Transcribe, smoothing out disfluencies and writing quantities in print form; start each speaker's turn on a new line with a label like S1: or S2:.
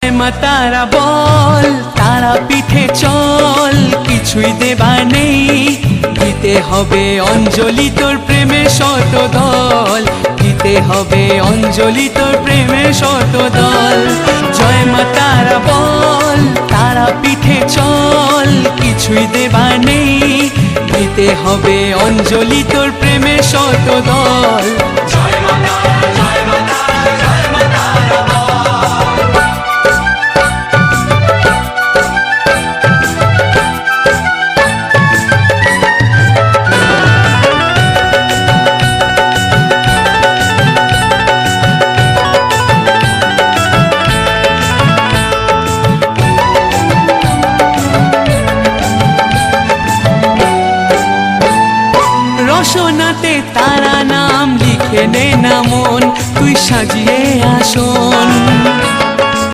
S1: মা তারা বল, তারা পিঠে চল, কিছুই দেবার নেই, দিতে হবে অঞ্জলি তোর প্রেমের শত দল, দিতে হবে অঞ্জলি তোর প্রেমের শত দল। জয় মা তারা বল, তারা পিঠে চল, কিছুই দেবার নেই, দিতে হবে অঞ্জলি তোর প্রেমের শত দল। জয় মা তারা, জয় মা তারা, জয় মা তারা বল। রসনাতে তারা নাম লিখে নে না মন, তুই সাজিয়ে আসন।